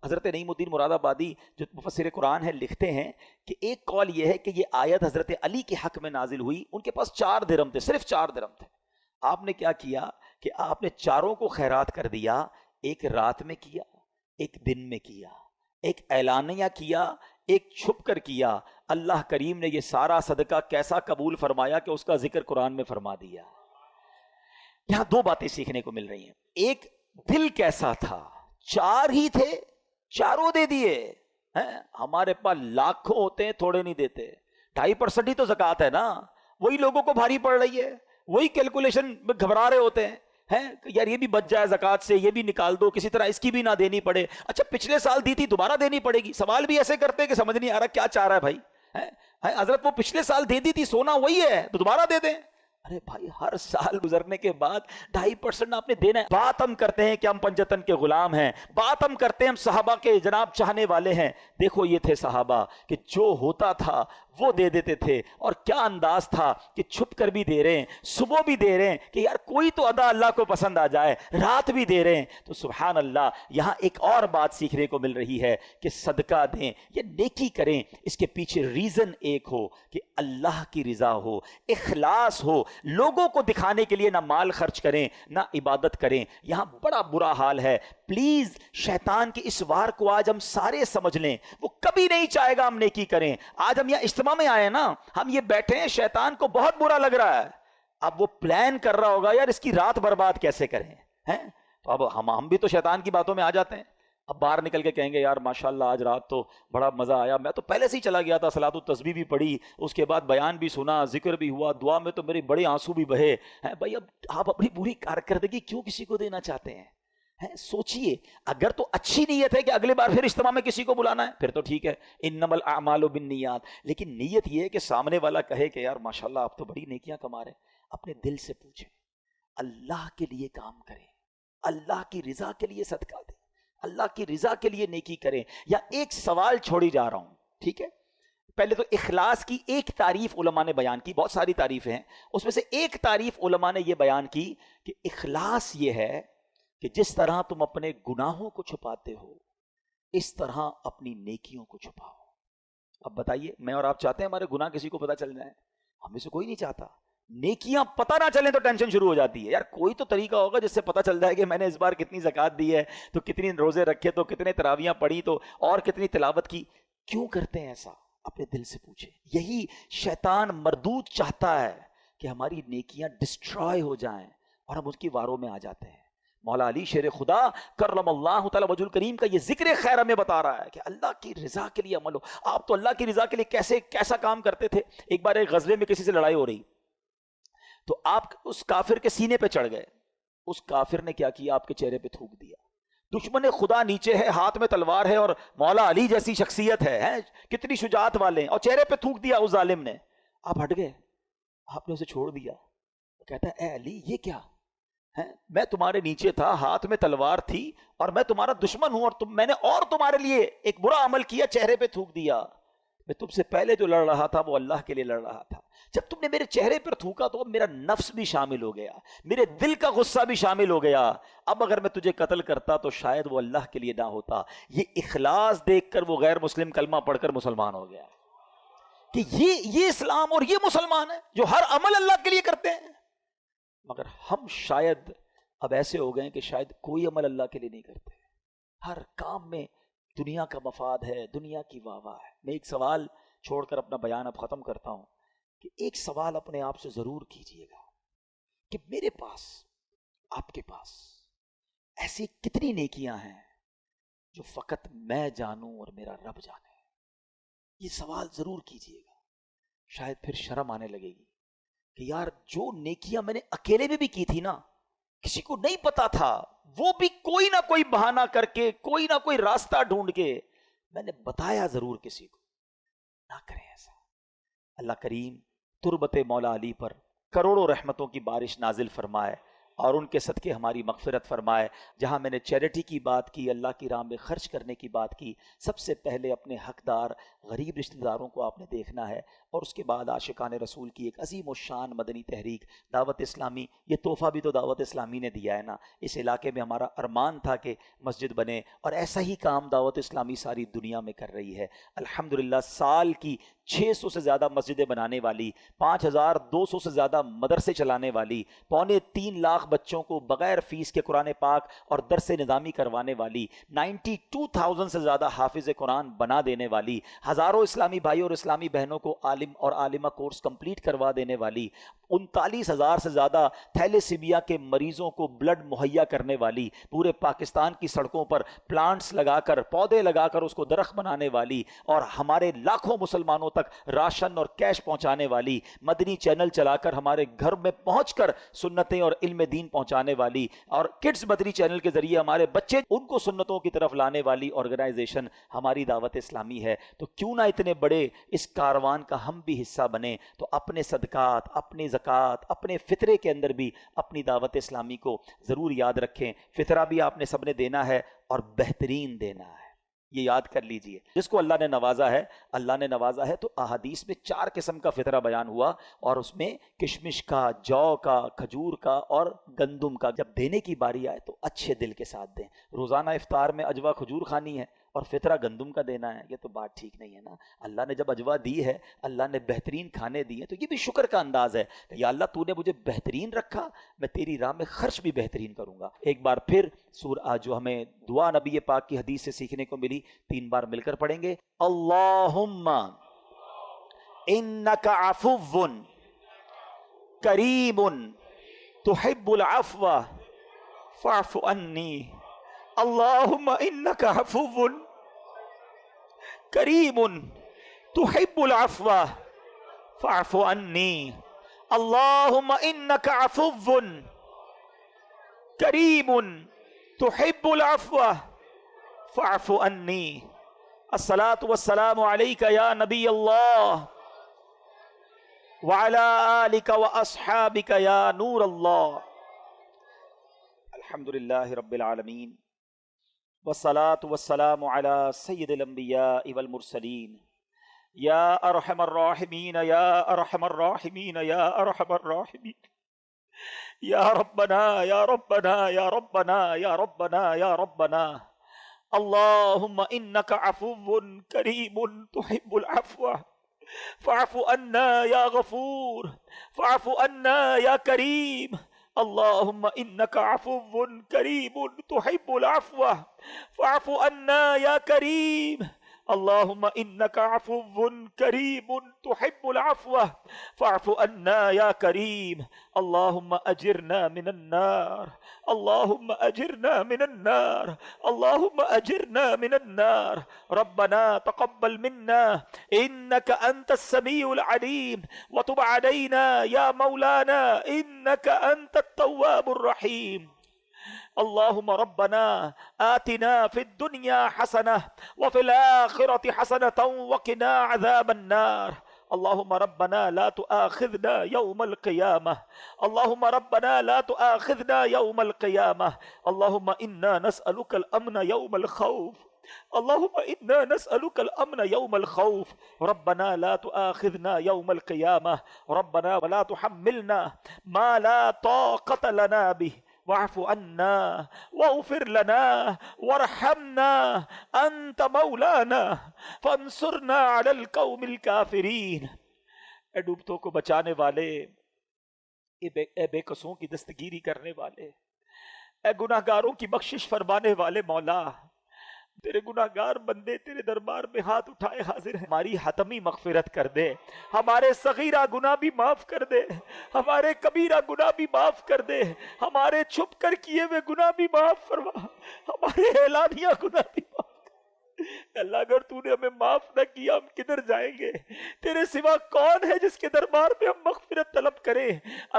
حضرت نعیم الدین مراد آبادی جو مفسر قرآن ہے لکھتے ہیں کہ ایک قول یہ ہے کہ یہ آیت حضرت علی کے حق میں نازل ہوئی. ان کے پاس 4 درہم تھے، صرف 4 درہم تھے. آپ نے کیا کیا کہ آپ نے چاروں کو خیرات کر دیا. ایک رات میں کیا، ایک دن میں کیا، ایک اعلانیہ کیا، ایک چھپ کر کیا. اللہ کریم نے یہ سارا صدقہ کیسا قبول فرمایا کہ اس کا ذکر قرآن میں فرما دیا. یہاں 2 باتیں سیکھنے کو مل رہی ہیں. ایک، دل کیسا تھا. 4 ہی تھے، چاروں دے دیے. ہمارے پاس لاکھوں ہوتے ہیں، تھوڑے نہیں دیتے. 2.5% ہی تو زکوٰۃ ہے نا. وہی لوگوں کو بھاری پڑ رہی ہے، وہی کیلکولیشن میں گھبرا رہے ہوتے ہیں یار یہ بھی بچ جائے زکوٰۃ سے، یہ بھی نکال دو، کسی طرح اس کی بھی نہ دینی پڑے. اچھا پچھلے سال دی تھی دوبارہ دینی پڑے گی. سوال بھی ایسے کرتے کہ سمجھ نہیں آ رہا کیا چاہ رہا ہے بھائی. حضرت وہ پچھلے سال دے دی تھی، سونا وہی ہے تو دوبارہ دے دیں. ارے بھائی ہر سال گزرنے کے بعد 2.5% آپ نے دینا ہے. بات ہم کرتے ہیں کہ ہم پنجتن کے غلام ہیں، بات ہم کرتے ہیں ہم صحابہ کے جناب چاہنے والے ہیں. دیکھو یہ تھے صحابہ کہ جو ہوتا تھا وہ دے دیتے تھے. اور کیا انداز تھا کہ چھپ کر بھی دے رہے ہیں، صبح بھی دے رہے ہیں کہ یار کوئی تو ادا اللہ کو پسند آ جائے، رات بھی دے رہے ہیں. تو سبحان اللہ، یہاں ایک اور بات سیکھنے کو مل رہی ہے کہ صدقہ دیں یا نیکی کریں، اس کے پیچھے ریزن ایک ہو کہ اللہ کی رضا ہو، اخلاص ہو. لوگوں کو دکھانے کے لیے نہ مال خرچ کریں نہ عبادت کریں. یہاں بڑا برا حال ہے. پلیز شیطان کی اس وار کو آج ہم سارے سمجھ لیں. وہ کبھی نہیں چاہے گا ہم نیکی کریں. آج ہم یہاں اجتماع میں آئے نا، ہم یہ بیٹھے ہیں، شیطان کو بہت برا لگ رہا ہے. اب وہ پلان کر رہا ہوگا یار اس کی رات برباد کیسے کریں. تو اب ہم بھی تو شیطان کی باتوں میں آ جاتے ہیں. اب باہر نکل کے کہیں گے یار ماشاءاللہ آج رات تو بڑا مزہ آیا، میں تو پہلے سے ہی چلا گیا تھا، صلاۃ التسبیح بھی پڑھی، اس کے بعد بیان بھی سنا، ذکر بھی ہوا، دعا میں تو میرے بڑے آنسو بھی بہے. بھائی اب آپ اپنی بری کارکردگی کیوں کسی کو دینا چاہتے ہیں؟ سوچئے. اگر تو اچھی نیت ہے کہ اگلے بار پھر اجتماع میں کسی کو بلانا ہے پھر تو ٹھیک ہے، انما الاعمال بالنیات. لیکن نیت یہ ہے کہ سامنے والا کہے کہ یار ماشاءاللہ آپ تو بڑی نیکیاں کما رہے ہیں. اپنے دل سے پوچھیں، اللہ کے لیے کام کریں، اللہ کی رضا کے لیے صدقہ دیں، اللہ کی رضا کے لیے نیکی کریں. یا ایک سوال چھوڑی جا رہا ہوں، ٹھیک ہے. پہلے تو اخلاص کی ایک تعریف علماء نے بیان کی، بہت ساری تعریفیں ہیں، اس میں سے ایک تعریف علماء نے یہ بیان کی کہ اخلاص یہ ہے کہ جس طرح تم اپنے گناہوں کو چھپاتے ہو اس طرح اپنی نیکیوں کو چھپاؤ. اب بتائیے، میں اور آپ چاہتے ہیں ہمارے گناہ کسی کو پتہ چل جائیں؟ ہمیں سے کوئی نہیں چاہتا. نیکیاں پتہ نہ چلیں تو ٹینشن شروع ہو جاتی ہے. یار کوئی تو طریقہ ہوگا جس سے پتہ چل جائے کہ میں نے اس بار کتنی زکوٰۃ دی ہے، تو کتنی روزے رکھے، تو کتنے تراویحاں پڑھی، تو اور کتنی تلاوت کی. کیوں کرتے ہیں ایسا؟ اپنے دل سے پوچھیں. یہی شیطان مردود چاہتا ہے کہ ہماری نیکیاں ڈسٹرائے ہو جائیں اور ہم اس کی واروں میں آ جاتے ہیں. مولا علی شیر خدا کرم اللہ تعالی وجہ الکریم کا یہ ذکر خیر ہمیں بتا رہا ہے کہ اللہ کی رضا کے لیے عمل ہو. آپ تو اللہ کی رضا کے لیے کیسا کام کرتے تھے. ایک بار ایک غزوے میں کسی سے لڑائی ہو رہی تو آپ اس کافر کے سینے پہ چڑھ گئے. اس کافر نے کیا کیا؟ آپ کے چہرے پہ تھوک دیا. دشمن خدا نیچے ہے، ہاتھ میں تلوار ہے، اور مولا علی جیسی شخصیت ہے، کتنی شجاعت والے ہیں، اور چہرے پہ تھوک دیا اس ظالم نے. آپ ہٹ گئے، آپ نے اسے چھوڑ دیا. کہتا ہے اے علی یہ کیا ہے؟ میں تمہارے نیچے تھا، ہاتھ میں تلوار تھی، اور میں تمہارا دشمن ہوں، اور میں نے اور تمہارے لیے ایک برا عمل کیا، چہرے پہ تھوک دیا. میں تم سے پہلے جو لڑ رہا تھا وہ اللہ کے لیے لڑ رہا تھا. جب تم نے میرے چہرے پر تھوکا تو میرا نفس بھی شامل ہو گیا، میرے دل کا غصہ بھی شامل ہو گیا. اب اگر میں تجھے قتل کرتا تو شاید وہ اللہ کے لیے نہ ہوتا. یہ اخلاص دیکھ کر وہ غیر مسلم کلمہ پڑھ کر مسلمان ہو گیا کہ یہ اسلام اور یہ مسلمان ہے جو ہر عمل اللہ کے لیے کرتے ہیں. مگر ہم شاید اب ایسے ہو گئے کہ شاید کوئی عمل اللہ کے لیے نہیں کرتے. ہر کام میں دنیا کا مفاد ہے، دنیا کی واہ واہ ہے. میں ایک سوال چھوڑ کر اپنا بیان اب ختم کرتا ہوں کہ ایک سوال اپنے آپ سے ضرور کیجئے گا کہ میرے پاس، آپ کے پاس ایسی کتنی نیکیاں ہیں جو فقط میں جانوں اور میرا رب جانے. یہ سوال ضرور کیجئے گا. شاید پھر شرم آنے لگے گی کہ یار جو نیکیاں میں نے اکیلے میں بھی کی تھی نا، کسی کو نہیں پتا تھا، وہ بھی کوئی نہ کوئی بہانہ کر کے، کوئی نہ کوئی راستہ ڈھونڈ کے میں نے بتایا ضرور کسی کو. نہ کریں ایسا. اللہ کریم تربت مولا علی پر کروڑوں رحمتوں کی بارش نازل فرمائے اور ان کے صدقے ہماری مغفرت فرمائے. جہاں میں نے چیریٹی کی بات کی، اللہ کی راہ میں خرچ کرنے کی بات کی، سب سے پہلے اپنے حقدار غریب رشتہ داروں کو آپ نے دیکھنا ہے، اور اس کے بعد عاشقان رسول کی ایک عظیم و شان مدنی تحریک دعوت اسلامی. یہ تحفہ بھی تو دعوت اسلامی نے دیا ہے نا. اس علاقے میں ہمارا ارمان تھا کہ مسجد بنے، اور ایسا ہی کام دعوت اسلامی ساری دنیا میں کر رہی ہے. الحمدللہ سال کی 600 سے زیادہ مسجدیں بنانے والی، 5200 سے زیادہ مدرسے چلانے والی، 3.25 لاکھ بچوں کو بغیر فیس کے قرآن پاک اور درس نظامی کروانے والی، 92,000 سے زیادہ حافظ قرآن بنا دینے والی، ہزاروں اسلامی بھائی اور اسلامی بہنوں کو عالم اور عالمہ کورس کمپلیٹ کروا دینے والی، 39,000 سے زیادہ تھیلیسیمیا کے مریضوں کو بلڈ مہیا کرنے والی، پورے پاکستان کی سڑکوں پر پلانٹس لگا کر، پودے لگا کر اس کو درخت بنانے والی، اور ہمارے لاکھوں مسلمانوں تک راشن اور کیش پہنچانے والی، مدنی چینل چلا کر ہمارے گھر میں پہنچ کر سنتیں اور علم دین پہنچانے والی، اور کڈز مدنی چینل کے ذریعے ہمارے بچے ان کو سنتوں کی طرف لانے والی آرگنائزیشن ہماری دعوت اسلامی ہے. تو کیوں نہ اتنے بڑے اس کاروان کا ہم بھی حصہ بنے. تو اپنے صدقات، اپنی زکوٰۃ، اپنے فطرے کے اندر بھی اپنی دعوت اسلامی کو ضرور یاد رکھیں. فطرہ بھی آپ نے سب نے دینا ہے اور بہترین دینا ہے، یہ یاد کر لیجئے. جس کو اللہ نے نوازا ہے، اللہ نے نوازا ہے. تو احادیث میں 4 قسم کا فطرہ بیان ہوا، اور اس میں کشمش کا، جو کا، کھجور کا اور گندم کا. جب دینے کی باری آئے تو اچھے دل کے ساتھ دیں. روزانہ افطار میں اجوا کھجور کھانی ہے اور فطرہ گندم کا دینا ہے، یہ تو بات ٹھیک نہیں ہے نا. اللہ نے جب اجوا دی ہے، اللہ نے بہترین کھانے دیے، تو یہ بھی شکر کا انداز ہے کہ یا اللہ تو نے مجھے بہترین رکھا، میں تیری راہ میں خرچ بھی بہترین کروں گا. ایک بار پھر جو ہمیں دعا نبی پاک کی حدیث سے سیکھنے کو ملی، 3 بار مل کر پڑھیں گے. اللہم انک عفو کریم تحب العفو فاعف عنی. اللہم انک عفو کریم تحب العفو فاعف عنی. اللہم انک عفو کریم تحب العفو فاعف عنی. الصلاۃ والسلام علیک یا نبی اللہ وعلی آلک واصحابک یا نور اللہ. الحمدللہ رب العالمین والصلاۃ والسلام علی سید الانبیاء والمرسلین. یا ارحم الراحمین یا ارحم الراحمین یا ارحم الراحمین یا ربنا یا ربنا یا ربنا یا ربنا یا ربنا اللهم انك عفو كريم تحب العفو فاعف عنا يا غفور فاعف عنا يا كريم اللهم انك عفو كريم تحب العفو فاعف عنا يا كريم اللهم انك عفو كريم تحب العفو فاعف عنا يا كريم اللهم اجرنا من النار اللهم اجرنا من النار اللهم اجرنا من النار ربنا تقبل منا انك انت السميع العليم وتب علينا يا مولانا انك انت التواب الرحيم اللهم ربنا آتنا في الدنيا حسنة وفي الآخرة حسنة وقنا عذاب النار اللهم ربنا لا تؤاخذنا يوم القيامة اللهم ربنا لا تؤاخذنا يوم القيامة اللهم إنا نسألك الأمن يوم الخوف اللهم إنا نسألك الأمن يوم الخوف ربنا لا تؤاخذنا يوم القيامة ربنا ولا تحملنا ما لا طاقة لنا به واعف عنا واغفر لنا وارحمنا انت مولانا فانصرنا على القوم الكافرين اے ڈوبتوں کو بچانے والے، اے بے قصوں کی دستگیری کرنے والے، اے گناہگاروں کی بخشش فرمانے والے مولا، تیرے گناہگار بندے تیرے دربار میں ہاتھ اٹھائے حاضر ہیں، ہماری حتمی مغفرت کر دے، ہمارے صغیرہ گناہ بھی معاف کر دے، ہمارے کبیرہ گناہ بھی معاف کر دے، ہمارے چھپ کر کیے ہوئے گناہ بھی معاف فرما، ہمارے اعلانیہ گناہ بھی معاف۔ اللہ اگر تو نے ہمیں معاف نہ کیا ہم کدھر جائیں گے؟ تیرے سوا کون ہے جس کے دربار میں ہم مغفرت طلب کریں؟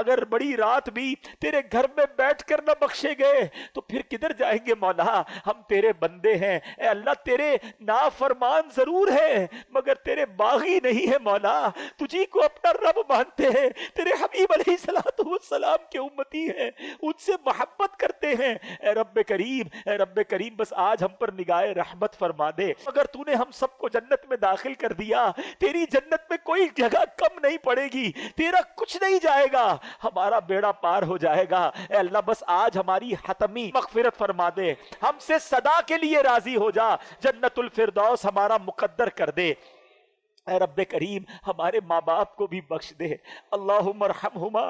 اگر بڑی رات بھی تیرے گھر میں بیٹھ کر نہ بخشے گئے تو پھر کدھر جائیں گے مولا؟ ہم تیرے بندے ہیں اے اللہ، تیرے نافرمان ضرور ہیں مگر تیرے باغی نہیں ہے مولا، تجھی کو اپنا رب مانتے ہیں، تیرے حبیب علیہ السلام کے امتی ہیں، ان سے محبت کرتے ہیں۔ اے رب کریم بس آج ہم پر نگاہ رحمت فرما دے۔ اگر تو نے ہم سب کو جنت میں داخل کر دیا، تیری جنت میں کوئی جگہ کم نہیں پڑے گی، تیرا کچھ نہیں جائے گا، ہمارا بیڑا پار ہو جائے گا۔ اے اللہ بس آج ہماری حتمی مغفرت فرما دے، ہم سے صدا کے لیے راضی ہو جا، جنت الفردوس ہمارا مقدر کر دے۔ اے رب کریم ہمارے ماں باپ کو بھی بخش دے، اللہم ارحمہما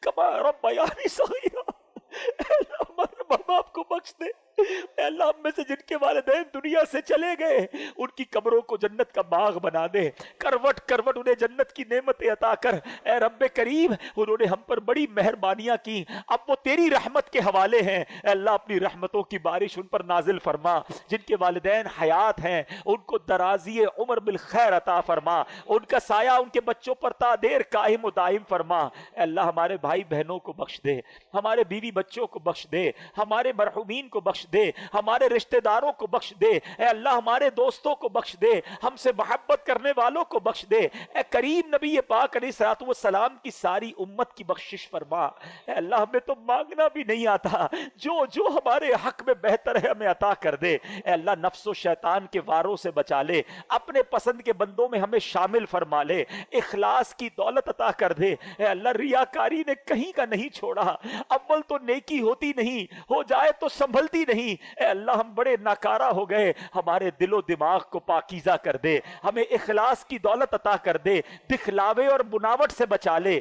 کما ربیانی صغیرا، اے اللہ ہمارے ماں باپ کو بخش دے۔ اے اللہ ہم میں سے جن کے والدین دنیا سے چلے گئے ان کی قبروں کو جنت کا باغ بنا دے، کروٹ کروٹ انہیں جنت کی نعمتیں عطا کر۔ اے رب کریم انہوں نے ہم پر بڑی مہربانیاں کی، اب وہ تیری رحمت کے حوالے ہیں۔ اے اللہ اپنی رحمتوں کی بارش ان پر نازل فرما، جن کے والدین حیات ہیں ان کو درازی عمر بالخیر عطا فرما، ان کا سایہ ان کے بچوں پر تا دیر قائم و دائم فرما۔ اے اللہ ہمارے بھائی بہنوں کو بخش دے، ہمارے بیوی بچوں کو بخش دے، ہمارے مرحومین کو بخش دے، ہمارے رشتہ داروں کو بخش دے۔ اے اللہ ہمارے دوستوں کو بخش دے، ہم سے محبت کرنے والوں کو بخش دے۔ اے کریم نبی پاک علیہ الصلوۃ والسلام کی ساری امت کی بخشش فرما۔ اے اللہ ہمیں تو مانگنا بھی نہیں آتا، جو جو ہمارے حق میں بہتر ہے ہمیں عطا کر دے۔ اے اللہ نفس و شیطان کے واروں سے بچا لے، اپنے پسند کے بندوں میں ہمیں شامل فرما لے، اخلاص کی دولت عطا کر دے۔ اے اللہ ریاکاری نے کہیں کا نہیں چھوڑا، اول تو نیکی ہوتی نہیں، ہو جائے تو سنبھلتی نہیں۔ اے اللہ ہم بڑے ناکارہ ہو گئے، ہمارے دل و دماغ کو پاکیزہ کر دے، ہمیں اخلاص کی دولت عطا کر دے، دکھلاوے اور بناوٹ سے بچا لے،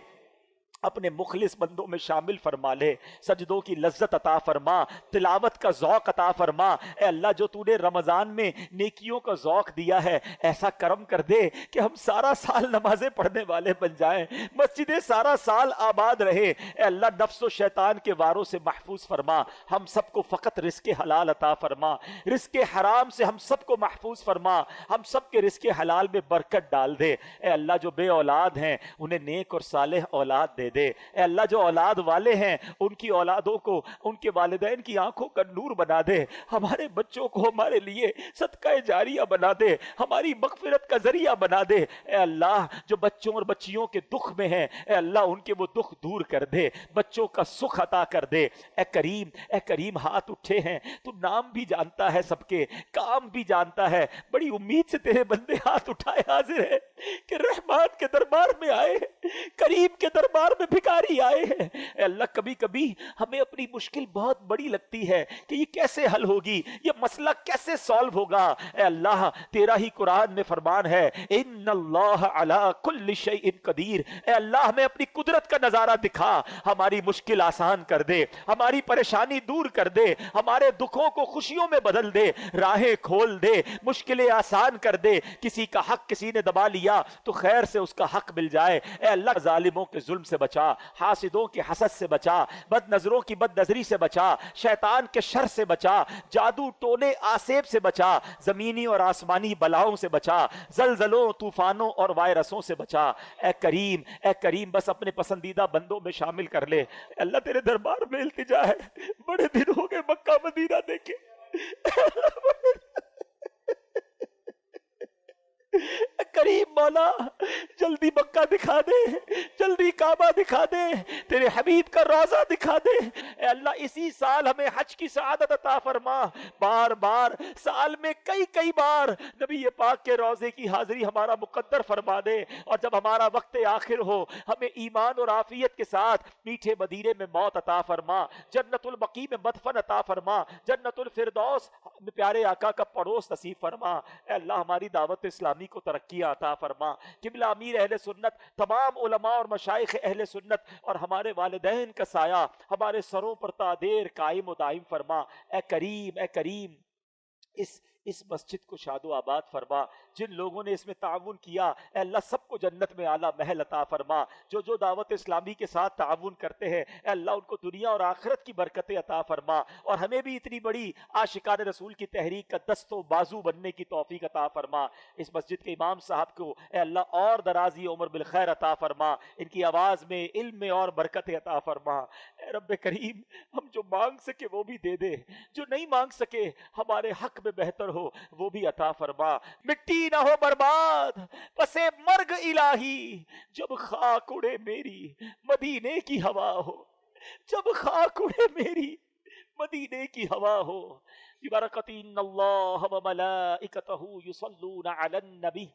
اپنے مخلص بندوں میں شامل فرما لے، سجدوں کی لذت عطا فرما، تلاوت کا ذوق عطا فرما۔ اے اللہ جو تو نے رمضان میں نیکیوں کا ذوق دیا ہے ایسا کرم کر دے کہ ہم سارا سال نمازیں پڑھنے والے بن جائیں، مسجدیں سارا سال آباد رہے۔ اے اللہ نفس و شیطان کے واروں سے محفوظ فرما، ہم سب کو فقط رزق حلال عطا فرما، رزق حرام سے ہم سب کو محفوظ فرما، ہم سب کے رزق حلال میں برکت ڈال دے۔ اے اللہ جو بے اولاد ہیں انہیں نیک اور صالح اولاد دے دے۔ اے اللہ جو اولاد والے ہیں ان کی اولادوں کو، ان کے والدین کی آنکھوں کا نور بنا دے، ہمارے بچوں کو ہمارے لیے صدقہ جاریہ بنا دے، ہماری مغفرت کا ذریعہ بنا دے۔ اے اللہ جو بچوں اور بچیوں کے دکھ میں ہیں اے اللہ ان کے وہ دکھ دور کر دے، بچوں کا سکھ عطا کر دے۔ اے کریم ہاتھ اٹھے ہیں، تو نام بھی جانتا ہے سب کے، کام بھی جانتا ہے، بڑی امید سے تیرے بندے ہاتھ اٹھائے حاضر ہے کہ رحمان کے دربار میں آئے کریم کے دربار میں بھکاری آئے ہیں۔ اے اللہ کبھی کبھی ہمیں اپنی مشکل بہت بڑی لگتی ہے کہ یہ کیسے حل ہوگی، یہ مسئلہ کیسے سالو ہوگا۔ اے اللہ تیرا ہی قرآن میں فرمان ہے ان اللہ علی کل شیء قدیر۔ اے اللہ ہمیں اپنی قدرت کا نظارہ دکھا، ہماری مشکل آسان کر دے، ہماری پریشانی دور کر دے، ہمارے دکھوں کو خوشیوں میں بدل دے، راہیں کھول دے، مشکلیں آسان کر دے۔ کسی کا حق کسی نے دبا لیا تو خیر سے اس کا حق مل جائے۔ اے اللہ ظالموں کے ظلم سے بچا، حاسدوں کے حسد سے بچا، بد نظروں کی بد نظری سے بچا، شیطان کے شر سے بچا، جادو ٹونے آسیب سے بچا، زمینی اور آسمانی بلاؤں سے بچا، زلزلوں طوفانوں اور وائرسوں سے بچا۔ اے کریم، اے کریم بس اپنے پسندیدہ بندوں میں شامل کر لے۔ اے اللہ تیرے دربار میں التجا ہے، بڑے دن ہو گئے مکہ مدینہ دیکھے، کریم مولا جلدی مکہ دکھا دے، جلدی کعبہ دکھا دے، تیرے حبیب کا روضہ دکھا دے۔ اے اللہ اسی سال ہمیں حج کی سعادت عطا فرما، بار بار سال میں کئی بار نبی پاک کے روضے کی حاضری ہمارا مقدر فرما دے، اور جب ہمارا وقت آخر ہو ہمیں ایمان اور عافیت کے ساتھ میٹھے مدینے میں موت عطا فرما، جنت البقیع میں مدفن عطا فرما، جنت الفردوس میں پیارے آقا کا پڑوس نصیب فرما۔ اے اللہ ہماری دعوت اسلامی کو ترقی عطا فرما۔ قبلہ امیر اہل سنت، تمام علماء اور مشائخ اہل سنت اور ہمارے والدین کا سایہ ہمارے سروں پر تا دیر قائم و دائم فرما۔ اے کریم، اے کریم اس مسجد کو شاد و آباد فرما، جن لوگوں نے اس میں تعاون کیا اے اللہ سب کو جنت میں اعلیٰ محل عطا فرما، جو دعوت اسلامی کے ساتھ تعاون کرتے ہیں اے اللہ ان کو دنیا اور آخرت کی برکتیں عطا فرما، اور ہمیں بھی اتنی بڑی عاشقان رسول کی تحریک کا دست و بازو بننے کی توفیق عطا فرما۔ اس مسجد کے امام صاحب کو اے اللہ اور درازی عمر بالخیر عطا فرما، ان کی آواز میں علم میں اور برکتیں عطا فرما۔ اے رب کریم ہم جو مانگ سکے وہ بھی دے دے، جو نہیں مانگ سکے ہمارے حق میں بہتر ہو وہ بھی عطا فرما۔ مٹی نہ ہو برباد پس مرگ الہی، جب خاک اڑے میری مدینے کی ہوا ہو، جب خاک اڑے میری مدینے کی ہوا ہو۔ ببرکت ان اللہ وملائکتہ یصلون علی النبی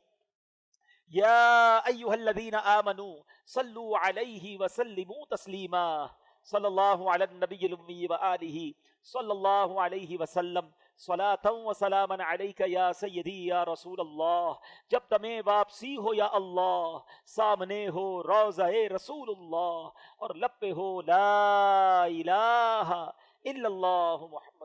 یا ایھا الذین آمنوا صلوا علیہ وسلموا تسلیما، صلی اللہ علی النبی الامی وآلہ صلی اللہ علیہ وسلم، صلاۃ و سلاما علیک یا سیدی یا رسول اللہ۔ جب تمہیں واپسی ہو یا اللہ، سامنے ہو روضہ رسول اللہ، اور لب پہ ہو لا الہ الا اللہ محمد